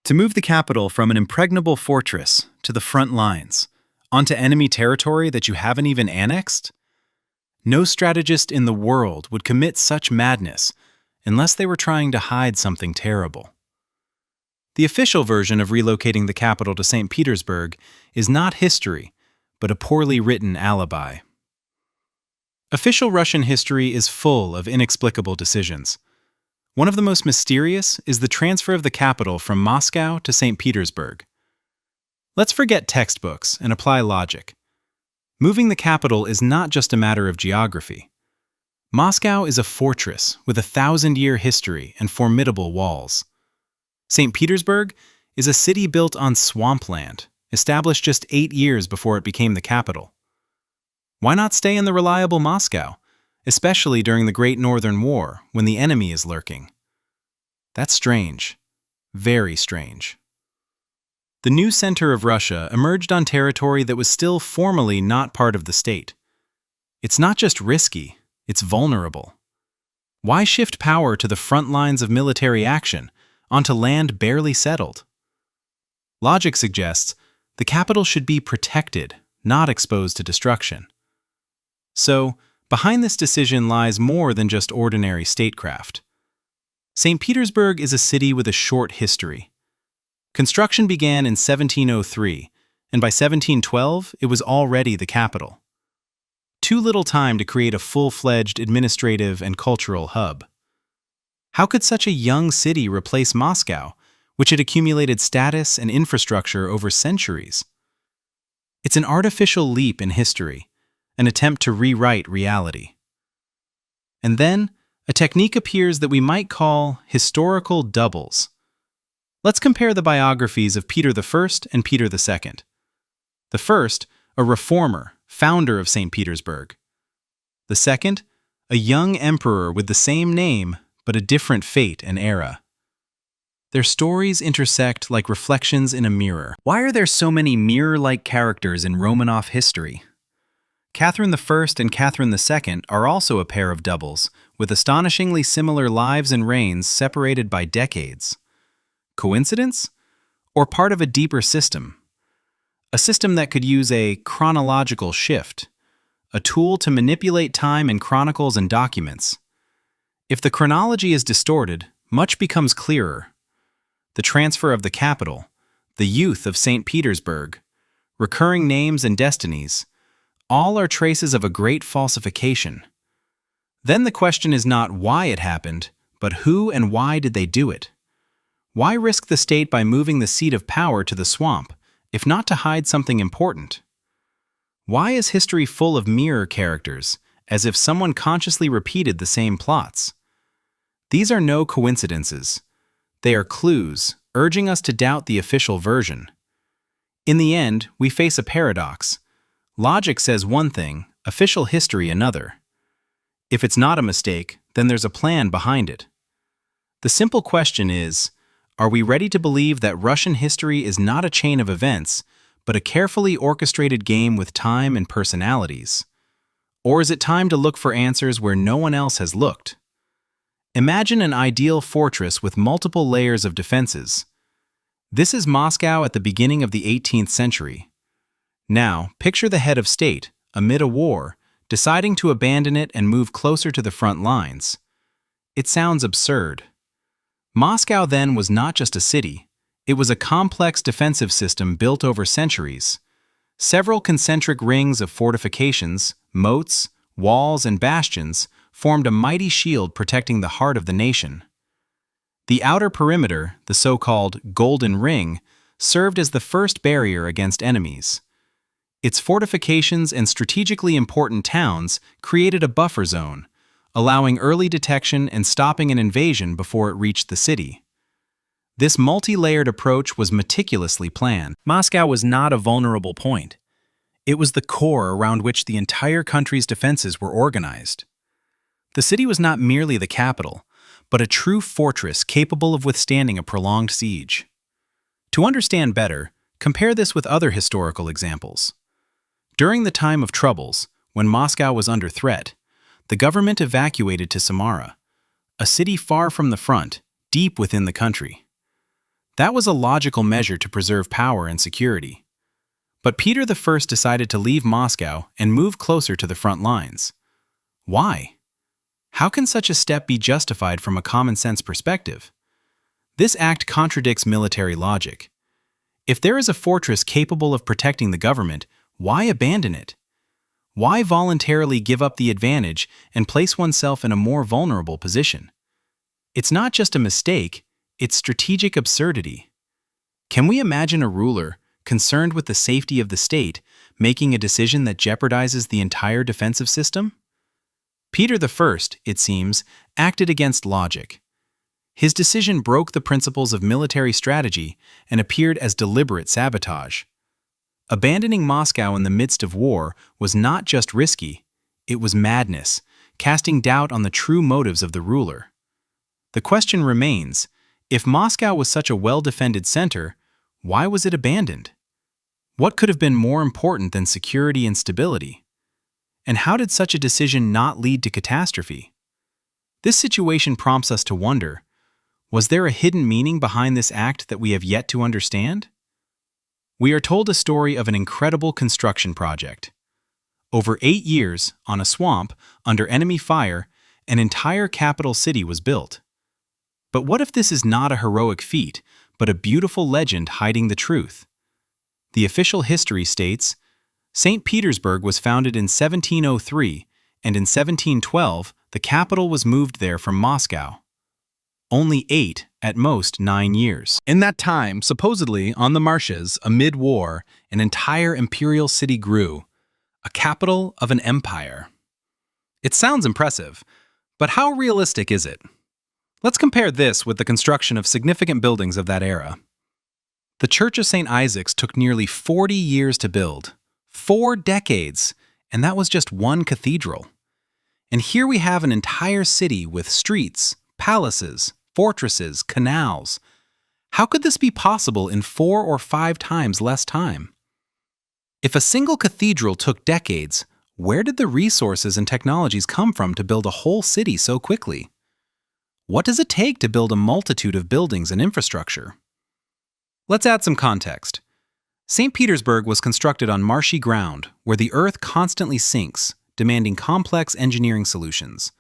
To move the capital from an impregnable fortress to the front lines, onto enemy territory that you haven't even annexed? No strategist in the world would commit such madness unless they were trying to hide something terrible. The official version of relocating the capital to St. Petersburg is not history, but a poorly written alibi. Official Russian history is full of inexplicable decisions. One of the most mysterious is the transfer of the capital from Moscow to St. Petersburg. Let's forget textbooks and apply logic. Moving the capital is not just a matter of geography. Moscow is a fortress with a 1,000-year history and formidable walls. St. Petersburg is a city built on swampland, established just 8 years before it became the capital. Why not stay in the reliable Moscow, especially during the Great Northern War when the enemy is lurking? That's strange. Very strange. The new center of Russia emerged on territory that was still formally not part of the state. It's not just risky, it's vulnerable. Why shift power to the front lines of military action, onto land barely settled? Logic suggests the capital should be protected, not exposed to destruction. So, behind this decision lies more than just ordinary statecraft. St. Petersburg is a city with a short history. Construction began in 1703, and by 1712 it was already the capital. Too little time to create a full-fledged administrative and cultural hub. How could such a young city replace Moscow, which had accumulated status and infrastructure over centuries? It's an artificial leap in history, an attempt to rewrite reality. And then, a technique appears that we might call historical doubles. Let's compare the biographies of Peter I and Peter II. The first, a reformer, founder of St. Petersburg. The second, a young emperor with the same name, but a different fate and era. Their stories intersect like reflections in a mirror. Why are there so many mirror-like characters in Romanov history? Catherine I and Catherine II are also a pair of doubles, with astonishingly similar lives and reigns separated by decades. Coincidence? Or part of a deeper system? A system that could use a chronological shift, a tool to manipulate time in chronicles and documents. If the chronology is distorted, much becomes clearer. The transfer of the capital, the youth of St. Petersburg, recurring names and destinies, all are traces of a great falsification. Then the question is not why it happened, but who and why did they do it? Why risk the state by moving the seat of power to the swamp, if not to hide something important? Why is history full of mirror characters, as if someone consciously repeated the same plots? These are no coincidences. They are clues, urging us to doubt the official version. In the end, we face a paradox. Logic says one thing, official history another. If it's not a mistake, then there's a plan behind it. The simple question is, are we ready to believe that Russian history is not a chain of events, but a carefully orchestrated game with time and personalities? Or is it time to look for answers where no one else has looked? Imagine an ideal fortress with multiple layers of defenses. This is Moscow at the beginning of the 18th century. Now, picture the head of state, amid a war, deciding to abandon it and move closer to the front lines. It sounds absurd. Moscow then was not just a city. It was a complex defensive system built over centuries. Several concentric rings of fortifications, moats, walls, and bastions formed a mighty shield protecting the heart of the nation. The outer perimeter, the so-called Golden Ring, served as the first barrier against enemies. Its fortifications and strategically important towns created a buffer zone, allowing early detection and stopping an invasion before it reached the city. This multi-layered approach was meticulously planned. Moscow was not a vulnerable point. It was the core around which the entire country's defenses were organized. The city was not merely the capital, but a true fortress capable of withstanding a prolonged siege. To understand better, compare this with other historical examples. During the time of troubles, when Moscow was under threat, the government evacuated to Samara, a city far from the front, deep within the country. That was a logical measure to preserve power and security. But Peter I decided to leave Moscow and move closer to the front lines. Why? How can such a step be justified from a common-sense perspective? This act contradicts military logic. If there is a fortress capable of protecting the government, why abandon it? Why voluntarily give up the advantage and place oneself in a more vulnerable position? It's not just a mistake, it's strategic absurdity. Can we imagine a ruler, concerned with the safety of the state, making a decision that jeopardizes the entire defensive system? Peter I, it seems, acted against logic. His decision broke the principles of military strategy and appeared as deliberate sabotage. Abandoning Moscow in the midst of war was not just risky, it was madness, casting doubt on the true motives of the ruler. The question remains, if Moscow was such a well-defended center, why was it abandoned? What could have been more important than security and stability? And how did such a decision not lead to catastrophe? This situation prompts us to wonder, was there a hidden meaning behind this act that we have yet to understand? We are told a story of an incredible construction project. Over 8 years, on a swamp, under enemy fire, an entire capital city was built. But what if this is not a heroic feat, but a beautiful legend hiding the truth? The official history states, St. Petersburg was founded in 1703, and in 1712, the capital was moved there from Moscow. Only 8, at most 9 years. In that time, supposedly on the marshes, amid war, an entire imperial city grew, a capital of an empire. It sounds impressive, but how realistic is it? Let's compare this with the construction of significant buildings of that era. The Church of St. Isaac's took nearly 40 years to build. 4 decades, and that was just one cathedral. And here we have an entire city with streets, palaces, fortresses, canals. How could this be possible in 4 or 5 times less time? If a single cathedral took decades, where did the resources and technologies come from to build a whole city so quickly? What does it take to build a multitude of buildings and infrastructure? Let's add some context. St. Petersburg was constructed on marshy ground where the earth constantly sinks, demanding complex engineering solutions.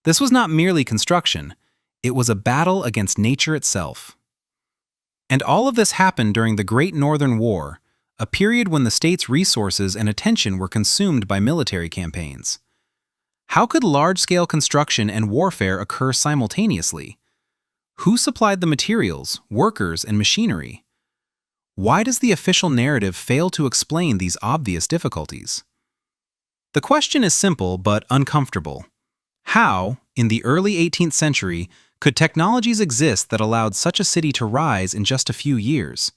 This was not merely construction, it was a battle against nature itself. And all of this happened during the Great Northern War, a period when the state's resources and attention were consumed by military campaigns. How could large-scale construction and warfare occur simultaneously? Who supplied the materials, workers, and machinery? Why does the official narrative fail to explain these obvious difficulties? The question is simple but uncomfortable. How, in the early 18th century, could technologies exist that allowed such a city to rise in just a few years?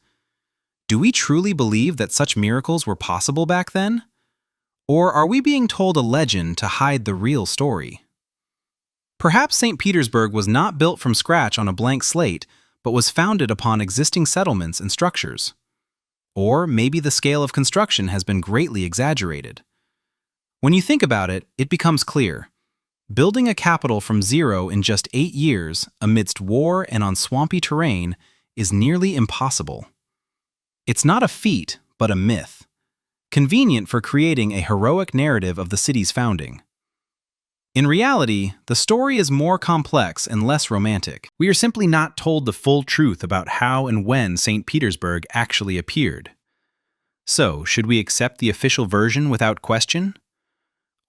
Do we truly believe that such miracles were possible back then? Or are we being told a legend to hide the real story? Perhaps St. Petersburg was not built from scratch on a blank slate, but was founded upon existing settlements and structures. Or maybe the scale of construction has been greatly exaggerated. When you think about it, it becomes clear. Building a capital from zero in just 8 years, amidst war and on swampy terrain, is nearly impossible. It's not a feat, but a myth. Convenient for creating a heroic narrative of the city's founding. In reality, the story is more complex and less romantic. We are simply not told the full truth about how and when St. Petersburg actually appeared. So, should we accept the official version without question?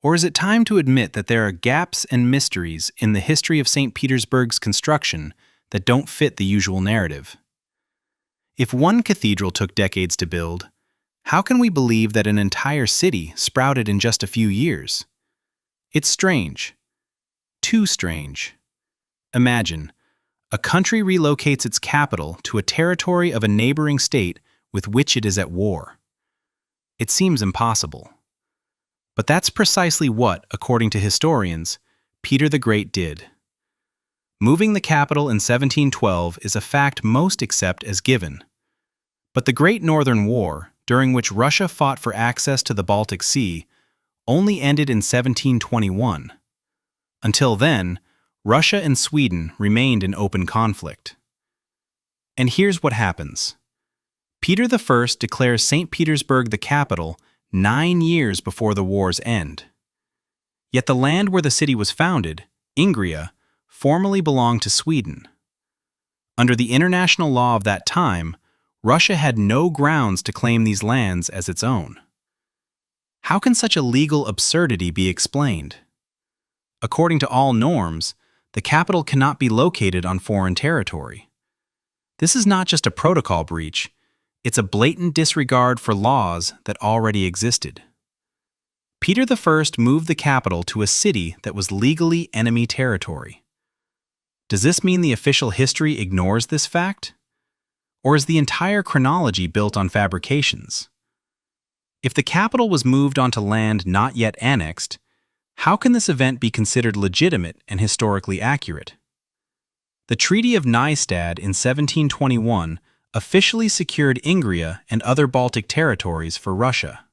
Or is it time to admit that there are gaps and mysteries in the history of St. Petersburg's construction that don't fit the usual narrative? If one cathedral took decades to build, how can we believe that an entire city sprouted in just a few years? It's strange. Too strange. Imagine, a country relocates its capital to a territory of a neighboring state with which it is at war. It seems impossible. But that's precisely what, according to historians, Peter the Great did. Moving the capital in 1712 is a fact most accept as given. But the Great Northern War, during which Russia fought for access to the Baltic Sea, only ended in 1721. Until then, Russia and Sweden remained in open conflict. And here's what happens. Peter I declares St. Petersburg the capital 9 years before the war's end. Yet the land where the city was founded, Ingria, formerly belonged to Sweden. Under the international law of that time, Russia had no grounds to claim these lands as its own. How can such a legal absurdity be explained? According to all norms, the capital cannot be located on foreign territory. This is not just a protocol breach, it's a blatant disregard for laws that already existed. Peter I moved the capital to a city that was legally enemy territory. Does this mean the official history ignores this fact? Or is the entire chronology built on fabrications? If the capital was moved onto land not yet annexed, how can this event be considered legitimate and historically accurate? The Treaty of Nystadt in 1721 officially secured Ingria and other Baltic territories for Russia.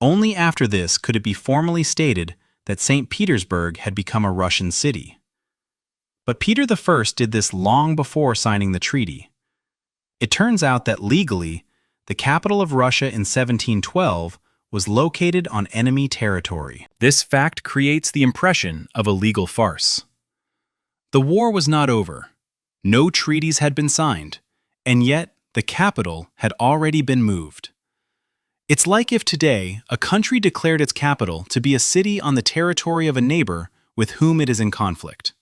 Only after this could it be formally stated that St. Petersburg had become a Russian city. But Peter I did this long before signing the treaty. It turns out that legally, the capital of Russia in 1712 was located on enemy territory. This fact creates the impression of a legal farce. The war was not over. No treaties had been signed, and yet the capital had already been moved. It's like if today a country declared its capital to be a city on the territory of a neighbor with whom it is in conflict.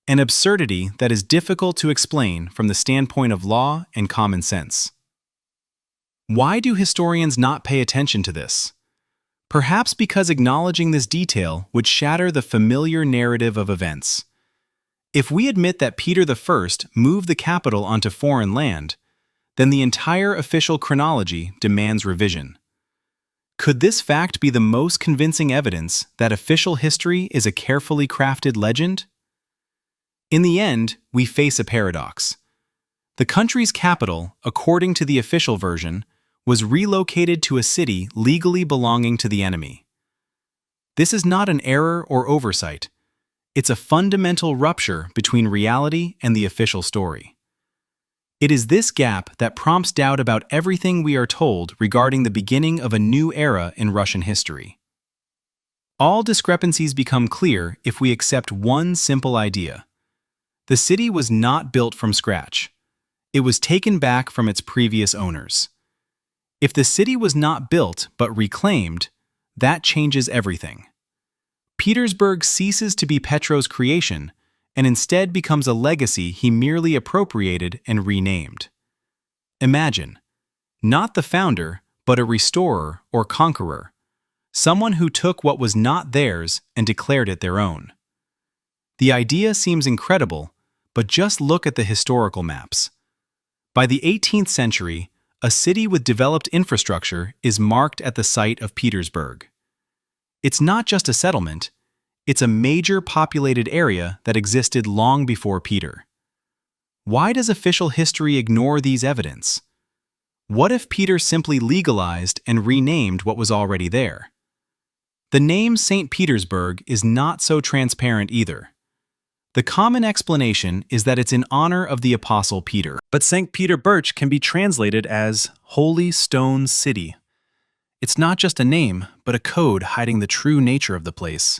An absurdity that is difficult to explain from the standpoint of law and common sense. Why do historians not pay attention to this? Perhaps because acknowledging this detail would shatter the familiar narrative of events. If we admit that Peter I moved the capital onto foreign land, then the entire official chronology demands revision. Could this fact be the most convincing evidence that official history is a carefully crafted legend? In the end, we face a paradox. The country's capital, according to the official version, was relocated to a city legally belonging to the enemy. This is not an error or oversight. It's a fundamental rupture between reality and the official story. It is this gap that prompts doubt about everything we are told regarding the beginning of a new era in Russian history. All discrepancies become clear if we accept one simple idea. The city was not built from scratch. It was taken back from its previous owners. If the city was not built but reclaimed, that changes everything. Petersburg ceases to be Petro's creation and instead becomes a legacy he merely appropriated and renamed. Imagine, not the founder, but a restorer or conqueror, someone who took what was not theirs and declared it their own. The idea seems incredible, but just look at the historical maps. By the 18th century, a city with developed infrastructure is marked at the site of Petersburg. It's not just a settlement, it's a major populated area that existed long before Peter. Why does official history ignore these evidence? What if Peter simply legalized and renamed what was already there? The name St. Petersburg is not so transparent either. The common explanation is that it's in honor of the Apostle Peter. But St. Petersburg can be translated as Holy Stone City. It's not just a name, but a code hiding the true nature of the place.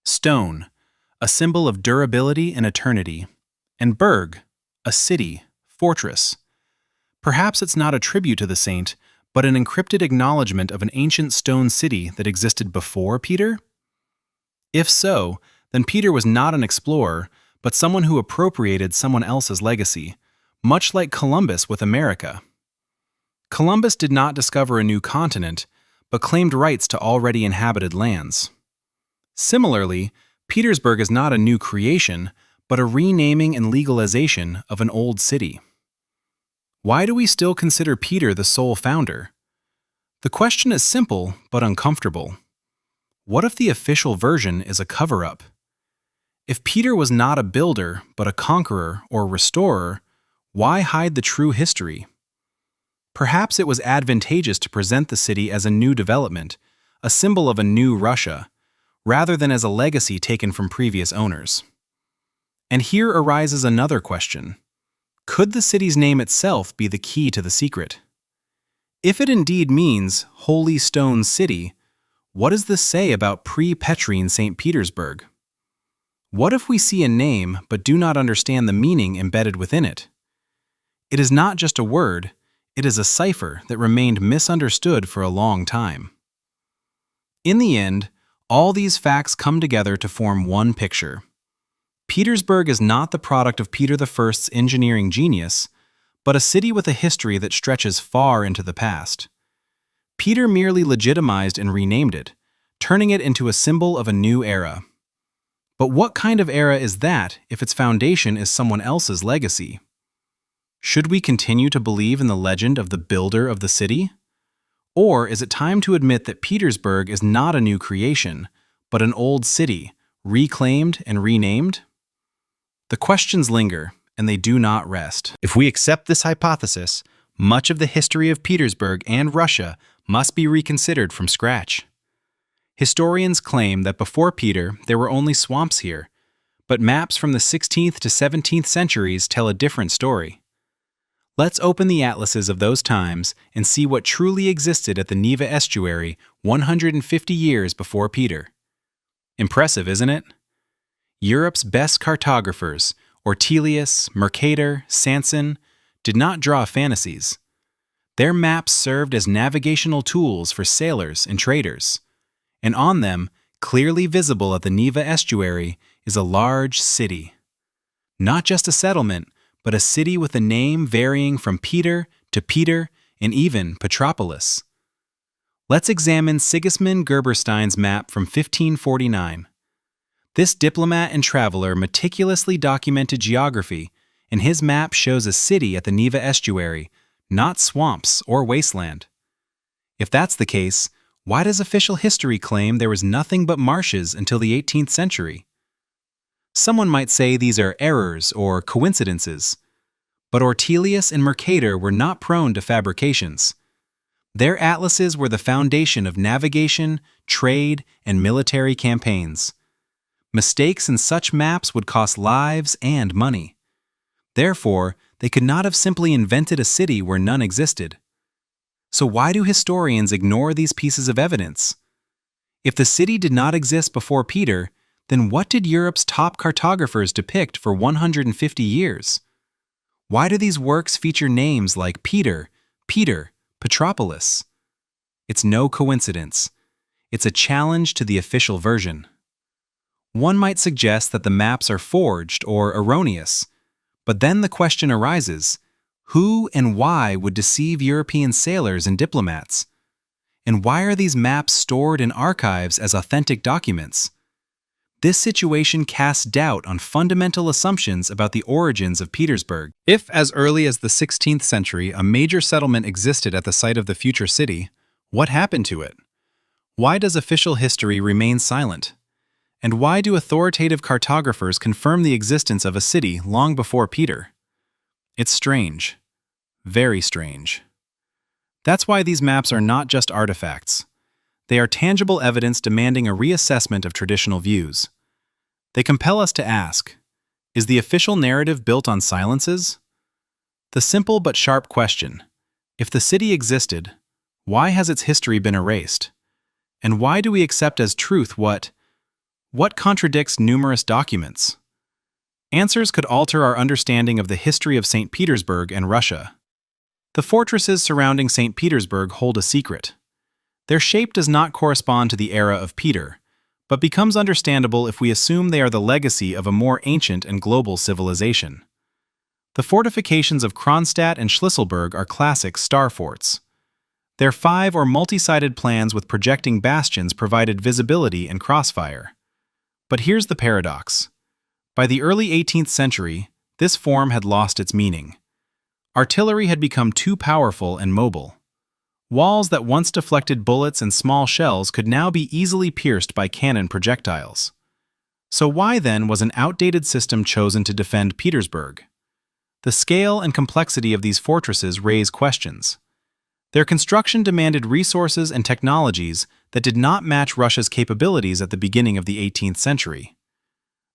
Stone, a symbol of durability and eternity, and Berg, a city, fortress. Perhaps it's not a tribute to the saint, but an encrypted acknowledgement of an ancient stone city that existed before Peter? If so, then Peter was not an explorer, but someone who appropriated someone else's legacy, much like Columbus with America. Columbus did not discover a new continent, but claimed rights to already inhabited lands. Similarly, Petersburg is not a new creation, but a renaming and legalization of an old city. Why do we still consider Peter the sole founder? The question is simple but uncomfortable. What if the official version is a cover-up? If Peter was not a builder but a conqueror or restorer, why hide the true history? Perhaps it was advantageous to present the city as a new development, a symbol of a new Russia, rather than as a legacy taken from previous owners. And here arises another question. Could the city's name itself be the key to the secret? If it indeed means Holy Stone City, what does this say about pre-Petrine St. Petersburg? What if we see a name but do not understand the meaning embedded within it? It is not just a word, it is a cipher that remained misunderstood for a long time. In the end, all these facts come together to form one picture. Petersburg is not the product of Peter I's engineering genius, but a city with a history that stretches far into the past. Peter merely legitimized and renamed it, turning it into a symbol of a new era. But what kind of era is that if its foundation is someone else's legacy? Should we continue to believe in the legend of the builder of the city? Or is it time to admit that Petersburg is not a new creation, but an old city, reclaimed and renamed? The questions linger, and they do not rest. If we accept this hypothesis, much of the history of Petersburg and Russia must be reconsidered from scratch. Historians claim that before Peter, there were only swamps here, but maps from the 16th to 17th centuries tell a different story. Let's open the atlases of those times and see what truly existed at the Neva estuary 150 years before Peter. Impressive, isn't it? Europe's best cartographers, Ortelius, Mercator, Sanson, did not draw fantasies. Their maps served as navigational tools for sailors and traders. And on them, clearly visible at the Neva estuary, is a large city. Not just a settlement, but a city with a name varying from Peter to Peter and even Petropolis. Let's examine Sigismund Gerberstein's map from 1549. This diplomat and traveler meticulously documented geography, and his map shows a city at the Neva estuary, not swamps or wasteland. If that's the case, why does official history claim there was nothing but marshes until the 18th century? Someone might say these are errors or coincidences, but Ortelius and Mercator were not prone to fabrications. Their atlases were the foundation of navigation, trade, and military campaigns. Mistakes in such maps would cost lives and money. Therefore, they could not have simply invented a city where none existed. So why do historians ignore these pieces of evidence? If the city did not exist before Peter, then what did Europe's top cartographers depict for 150 years? Why do these works feature names like Peter, Petropolis? It's no coincidence. It's a challenge to the official version. One might suggest that the maps are forged or erroneous, but then the question arises, who and why would deceive European sailors and diplomats? And why are these maps stored in archives as authentic documents? This situation casts doubt on fundamental assumptions about the origins of Petersburg. If, as early as the 16th century, a major settlement existed at the site of the future city, what happened to it? Why does official history remain silent? And why do authoritative cartographers confirm the existence of a city long before Peter? It's strange. Very strange. That's why these maps are not just artifacts. They are tangible evidence demanding a reassessment of traditional views. They compel us to ask, is the official narrative built on silences? The simple but sharp question, if the city existed, why has its history been erased? And why do we accept as truth what contradicts numerous documents? Answers could alter our understanding of the history of St. Petersburg and Russia. The fortresses surrounding St. Petersburg hold a secret. Their shape does not correspond to the era of Peter, but becomes understandable if we assume they are the legacy of a more ancient and global civilization. The fortifications of Kronstadt and Schlüsselburg are classic star forts. Their 5 or multi-sided plans with projecting bastions provided visibility and crossfire. But here's the paradox. By the early 18th century, this form had lost its meaning. Artillery had become too powerful and mobile. Walls that once deflected bullets and small shells could now be easily pierced by cannon projectiles. So why then was an outdated system chosen to defend Petersburg? The scale and complexity of these fortresses raise questions. Their construction demanded resources and technologies that did not match Russia's capabilities at the beginning of the 18th century.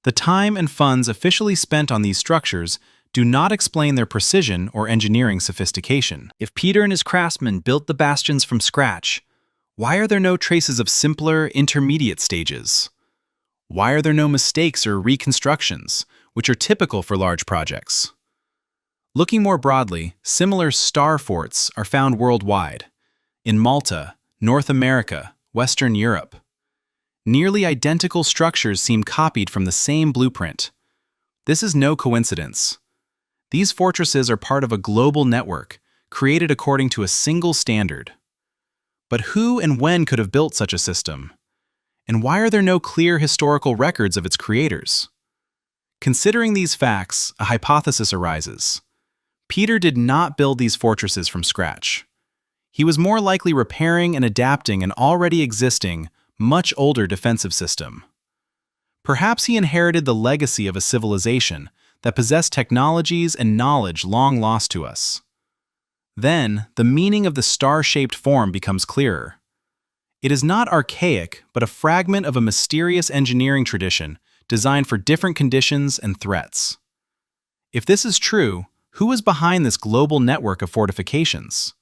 The time and funds officially spent on these structures do not explain their precision or engineering sophistication. If Peter and his craftsmen built the bastions from scratch, why are there no traces of simpler, intermediate stages? Why are there no mistakes or reconstructions, which are typical for large projects? Looking more broadly, similar star forts are found worldwide, in Malta, North America, Western Europe. Nearly identical structures seem copied from the same blueprint. This is no coincidence. These fortresses are part of a global network, created according to a single standard. But who and when could have built such a system? And why are there no clear historical records of its creators? Considering these facts, a hypothesis arises. Peter did not build these fortresses from scratch. He was more likely repairing and adapting an already existing, much older defensive system. Perhaps he inherited the legacy of a civilization that possessed technologies and knowledge long lost to us. Then, the meaning of the star-shaped form becomes clearer. It is not archaic, but a fragment of a mysterious engineering tradition designed for different conditions and threats. If this is true, who is behind this global network of fortifications?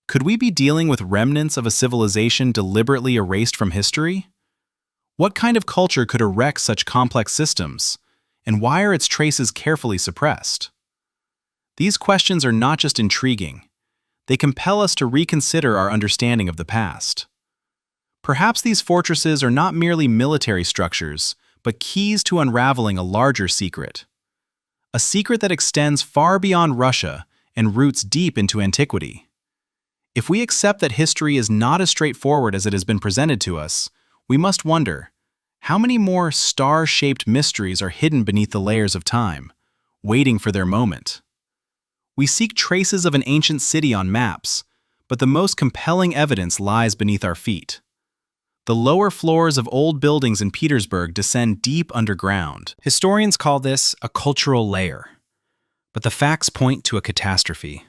Could we be dealing with remnants of a civilization deliberately erased from history? What kind of culture could erect such complex systems, and why are its traces carefully suppressed? These questions are not just intriguing, they compel us to reconsider our understanding of the past. Perhaps these fortresses are not merely military structures, but keys to unraveling a larger secret. A secret that extends far beyond Russia and roots deep into antiquity. If we accept that history is not as straightforward as it has been presented to us, we must wonder, how many more star-shaped mysteries are hidden beneath the layers of time, waiting for their moment? We seek traces of an ancient city on maps, but the most compelling evidence lies beneath our feet. The lower floors of old buildings in Petersburg descend deep underground. Historians call this a cultural layer, but the facts point to a catastrophe.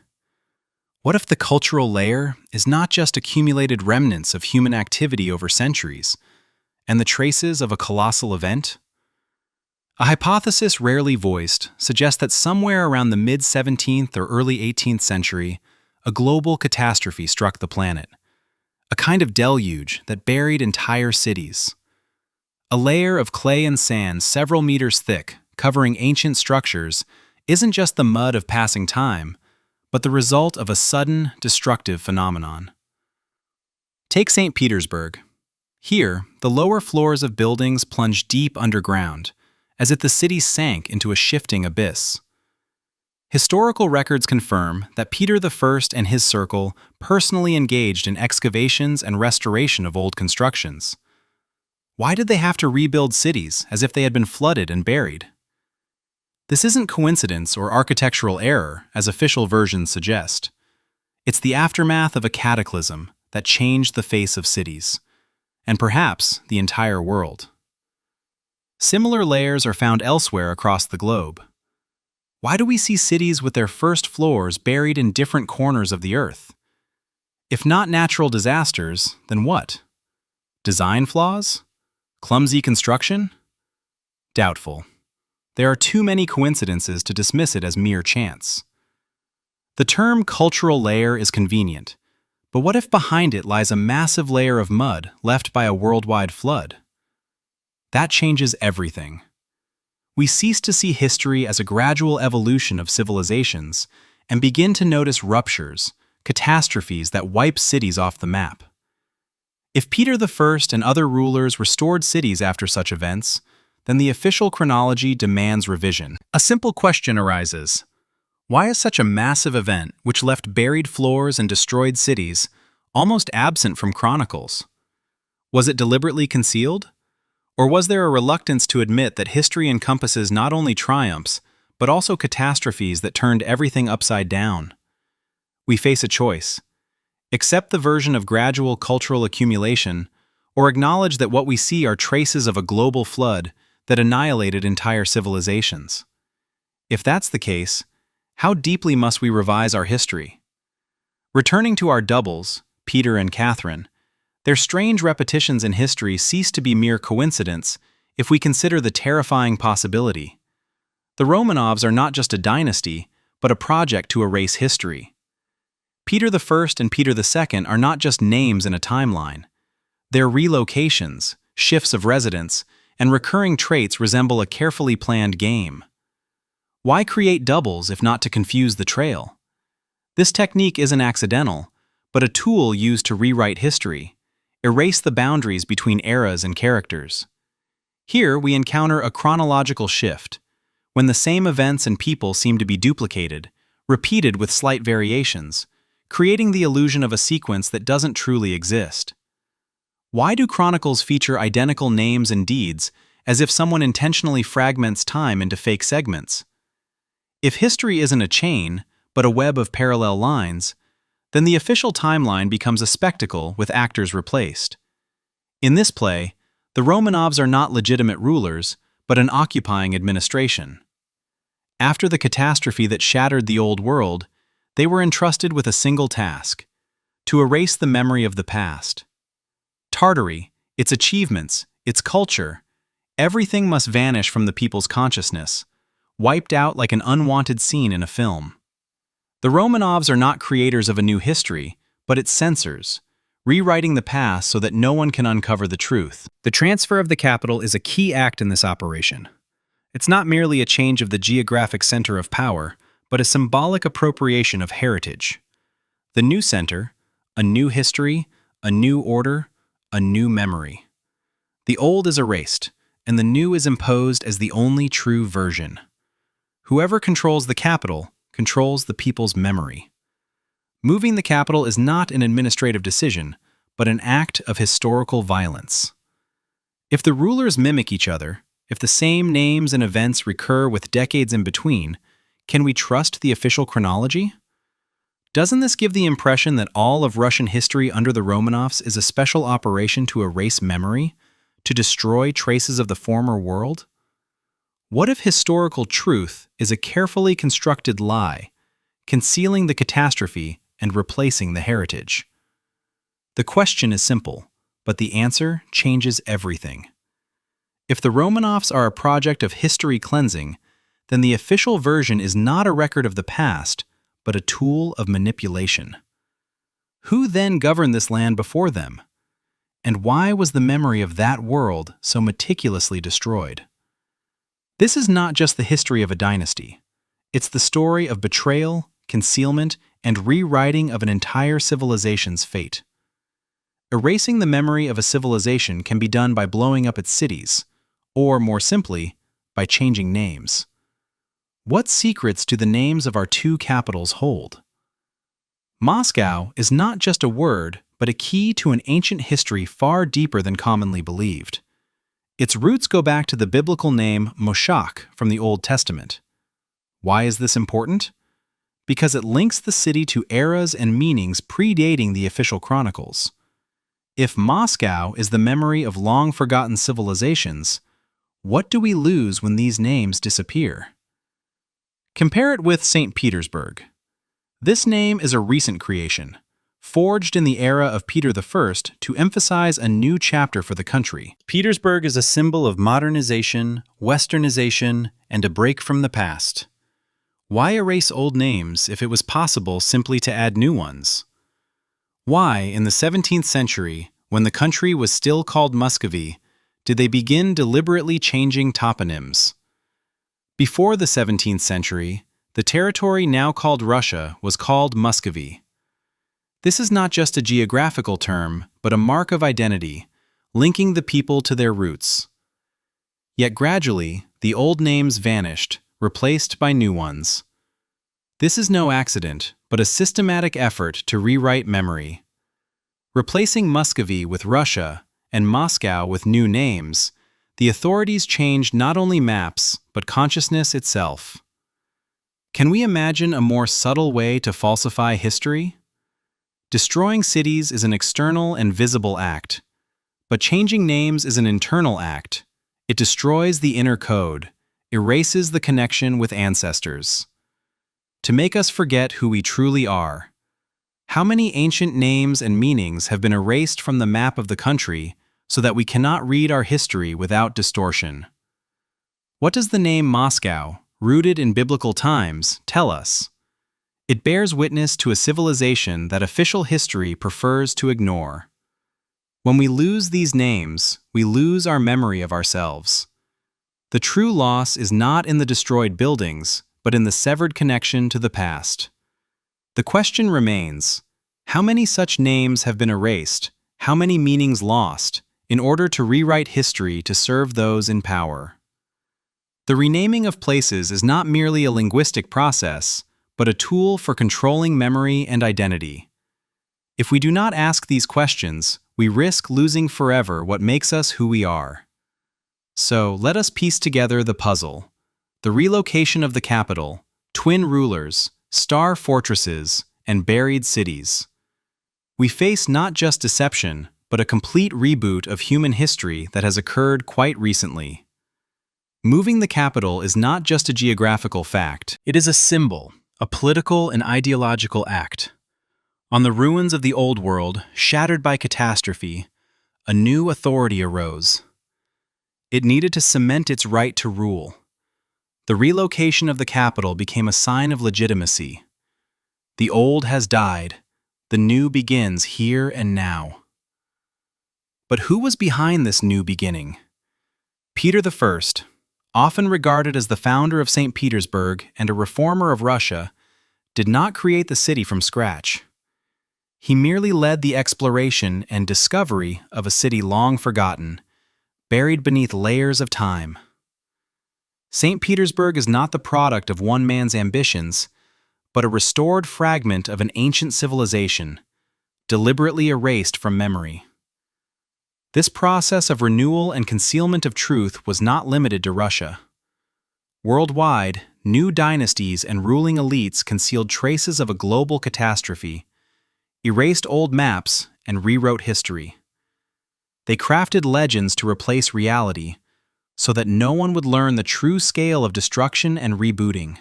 What if the cultural layer is not just accumulated remnants of human activity over centuries, and the traces of a colossal event? A hypothesis rarely voiced suggests that somewhere around the mid-17th or early 18th century, a global catastrophe struck the planet. A kind of deluge that buried entire cities. A layer of clay and sand several meters thick, covering ancient structures, isn't just the mud of passing time, but the result of a sudden, destructive phenomenon. Take St. Petersburg. Here, the lower floors of buildings plunge deep underground, as if the city sank into a shifting abyss. Historical records confirm that Peter I and his circle personally engaged in excavations and restoration of old constructions. Why did they have to rebuild cities as if they had been flooded and buried? This isn't coincidence or architectural error, as official versions suggest. It's the aftermath of a cataclysm that changed the face of cities, and perhaps the entire world. Similar layers are found elsewhere across the globe. Why do we see cities with their first floors buried in different corners of the earth? If not natural disasters, then what? Design flaws? Clumsy construction? Doubtful. There are too many coincidences to dismiss it as mere chance. The term cultural layer is convenient, but what if behind it lies a massive layer of mud left by a worldwide flood? That changes everything. We cease to see history as a gradual evolution of civilizations and begin to notice ruptures, catastrophes that wipe cities off the map. If Peter I and other rulers restored cities after such events, then the official chronology demands revision. A simple question arises. Why is such a massive event, which left buried floors and destroyed cities, almost absent from chronicles? Was it deliberately concealed? Or was there a reluctance to admit that history encompasses not only triumphs, but also catastrophes that turned everything upside down? We face a choice. Accept the version of gradual cultural accumulation, or acknowledge that what we see are traces of a global flood that annihilated entire civilizations. If that's the case, how deeply must we revise our history? Returning to our doubles, Peter and Catherine, their strange repetitions in history cease to be mere coincidence if we consider the terrifying possibility. The Romanovs are not just a dynasty, but a project to erase history. Peter I and Peter II are not just names in a timeline. Their relocations, shifts of residence, and recurring traits resemble a carefully planned game. Why create doubles if not to confuse the trail? This technique isn't accidental, but a tool used to rewrite history, erase the boundaries between eras and characters. Here we encounter a chronological shift, when the same events and people seem to be duplicated, repeated with slight variations, creating the illusion of a sequence that doesn't truly exist. Why do chronicles feature identical names and deeds, as if someone intentionally fragments time into fake segments? If history isn't a chain, but a web of parallel lines, then the official timeline becomes a spectacle with actors replaced. In this play, the Romanovs are not legitimate rulers, but an occupying administration. After the catastrophe that shattered the old world, they were entrusted with a single task: to erase the memory of the past. Tartary, its achievements, its culture, everything must vanish from the people's consciousness, wiped out like an unwanted scene in a film. The Romanovs are not creators of a new history, but its censors, rewriting the past so that no one can uncover the truth. The transfer of the capital is a key act in this operation. It's not merely a change of the geographic center of power, but a symbolic appropriation of heritage. The new center, a new history, a new order, a new memory. The old is erased, and the new is imposed as the only true version. Whoever controls the capital controls the people's memory. Moving the capital is not an administrative decision, but an act of historical violence. If the rulers mimic each other, if the same names and events recur with decades in between, can we trust the official chronology? Doesn't this give the impression that all of Russian history under the Romanovs is a special operation to erase memory, to destroy traces of the former world? What if historical truth is a carefully constructed lie, concealing the catastrophe and replacing the heritage? The question is simple, but the answer changes everything. If the Romanovs are a project of history cleansing, then the official version is not a record of the past, but a tool of manipulation. Who then governed this land before them? And why was the memory of that world so meticulously destroyed? This is not just the history of a dynasty. It's the story of betrayal, concealment, and rewriting of an entire civilization's fate. Erasing the memory of a civilization can be done by blowing up its cities, or more simply, by changing names. What secrets do the names of our two capitals hold? Moscow is not just a word, but a key to an ancient history far deeper than commonly believed. Its roots go back to the biblical name Moshiach from the Old Testament. Why is this important? Because it links the city to eras and meanings predating the official chronicles. If Moscow is the memory of long-forgotten civilizations, what do we lose when these names disappear? Compare it with St. Petersburg. This name is a recent creation, forged in the era of Peter I to emphasize a new chapter for the country. Petersburg is a symbol of modernization, westernization, and a break from the past. Why erase old names if it was possible simply to add new ones? Why, in the 17th century, when the country was still called Muscovy, did they begin deliberately changing toponyms? Before the 17th century, the territory now called Russia was called Muscovy. This is not just a geographical term, but a mark of identity, linking the people to their roots. Yet gradually, the old names vanished, replaced by new ones. This is no accident, but a systematic effort to rewrite memory. Replacing Muscovy with Russia and Moscow with new names, the authorities changed not only maps, but consciousness itself. Can we imagine a more subtle way to falsify history? Destroying cities is an external and visible act, but changing names is an internal act. It destroys the inner code, erases the connection with ancestors. To make us forget who we truly are. How many ancient names and meanings have been erased from the map of the country so that we cannot read our history without distortion? What does the name Moscow, rooted in biblical times, tell us. It bears witness to a civilization that official history prefers to ignore. When we lose these names, we lose our memory of ourselves. The true loss is not in the destroyed buildings, but in the severed connection to the past. The question remains, how many such names have been erased, how many meanings lost, in order to rewrite history to serve those in power? The renaming of places is not merely a linguistic process, but a tool for controlling memory and identity. If we do not ask these questions, we risk losing forever what makes us who we are. So let us piece together the puzzle: the relocation of the capital, twin rulers, star fortresses, and buried cities. We face not just deception, but a complete reboot of human history that has occurred quite recently. Moving the capital is not just a geographical fact, it is a symbol, a political and ideological act. On the ruins of the old world, shattered by catastrophe, a new authority arose. It needed to cement its right to rule. The relocation of the capital became a sign of legitimacy. The old has died, the new begins here and now. But who was behind this new beginning? Peter I, often regarded as the founder of St. Petersburg and a reformer of Russia, did not create the city from scratch. He merely led the exploration and discovery of a city long forgotten, buried beneath layers of time. St. Petersburg is not the product of one man's ambitions, but a restored fragment of an ancient civilization, deliberately erased from memory. This process of renewal and concealment of truth was not limited to Russia. Worldwide, new dynasties and ruling elites concealed traces of a global catastrophe, erased old maps, and rewrote history. They crafted legends to replace reality, so that no one would learn the true scale of destruction and rebooting.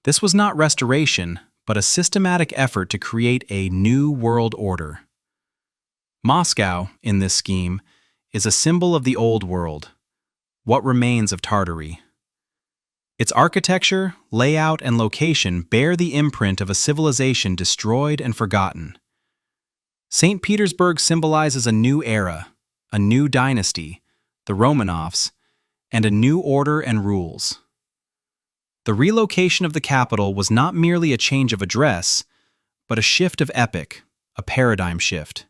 This was not restoration, but a systematic effort to create a new world order. Moscow, in this scheme, is a symbol of the old world, what remains of Tartary. Its architecture, layout, and location bear the imprint of a civilization destroyed and forgotten. St. Petersburg symbolizes a new era, a new dynasty, the Romanovs, and a new order and rules. The relocation of the capital was not merely a change of address, but a shift of epoch, a paradigm shift.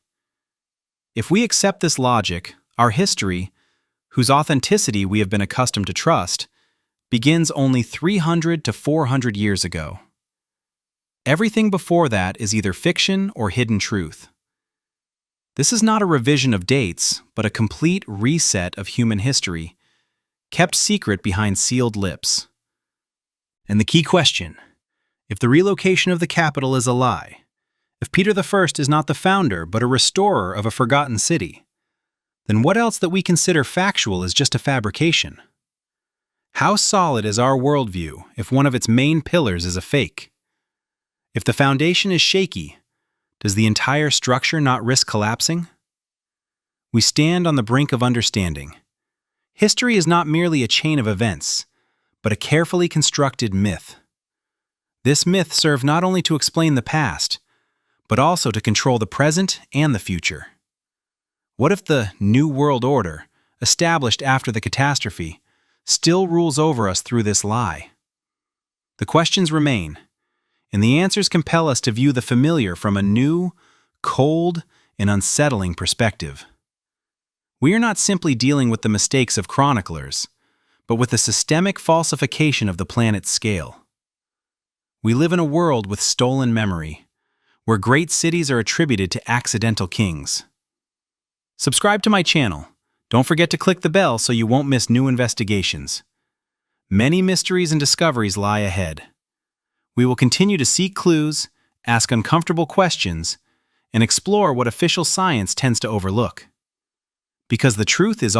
If we accept this logic, our history, whose authenticity we have been accustomed to trust, begins only 300 to 400 years ago. Everything before that is either fiction or hidden truth. This is not a revision of dates, but a complete reset of human history, kept secret behind sealed lips. And the key question: if the relocation of the capital is a lie, if Peter I is not the founder but a restorer of a forgotten city, then what else that we consider factual is just a fabrication? How solid is our worldview if one of its main pillars is a fake? If the foundation is shaky, does the entire structure not risk collapsing? We stand on the brink of understanding. History is not merely a chain of events, but a carefully constructed myth. This myth serves not only to explain the past, but also to control the present and the future. What if the New World Order, established after the catastrophe, still rules over us through this lie? The questions remain, and the answers compel us to view the familiar from a new, cold, and unsettling perspective. We are not simply dealing with the mistakes of chroniclers, but with the systemic falsification of the planet's scale. We live in a world with stolen memory, where great cities are attributed to accidental kings. Subscribe to my channel. Don't forget to click the bell so you won't miss new investigations. Many mysteries and discoveries lie ahead. We will continue to seek clues, ask uncomfortable questions, and explore what official science tends to overlook. Because the truth is